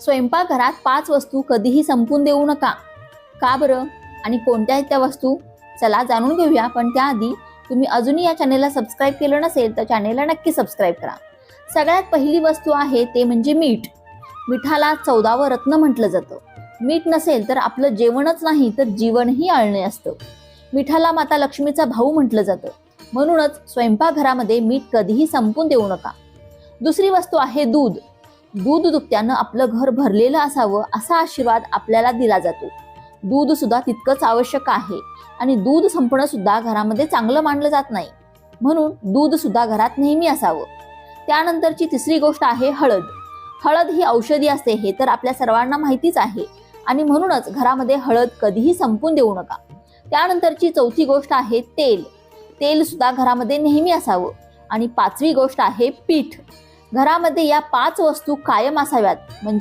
स्वयंपाकघरात 5 वस्तू कधीही संपून देऊ नका. का बरं आणि कोणत्या आहेत त्या वस्तू? चला जाणून घेऊया. पण त्याआधी तुम्ही अजूनही या चॅनेलला सबस्क्राईब केलं नसेल तर चॅनेलला नक्की सबस्क्राईब करा. सगळ्यात पहिली वस्तू आहे ते म्हणजे मीठ. मिठाला 14वं रत्न म्हटलं जातं. मीठ नसेल तर आपलं जेवणच नाही तर जीवनही आळणे असतं. मिठाला माता लक्ष्मीचा भाऊ म्हटलं जातं. म्हणूनच स्वयंपाकघरामध्ये मीठ कधीही संपून देऊ नका. दुसरी वस्तू आहे दूध. दूध दुभत्यानं आपलं घर भरलेलं असावं असा आशीर्वाद आपल्याला दिला जातो. दूध सुद्धा तितकंच आवश्यक आहे आणि दूध संपणं सुद्धा घरामध्ये चांगलं मानलं जात नाही. म्हणून दूध सुद्धा घरात नेहमी असावं. त्यानंतरची तिसरी गोष्ट आहे हळद. हळद ही औषधी असते हे तर आपल्या सर्वांना माहितीच आहे आणि म्हणूनच घरामध्ये हळद कधीही संपून देऊ नका. त्यानंतरची चौथी गोष्ट आहे तेल. तेल सुद्धा घरामध्ये नेहमी असावं. आणि पाचवी गोष्ट आहे पीठ. घरामध्ये या 5 वस्तू कायम असाव्यात म्हणजे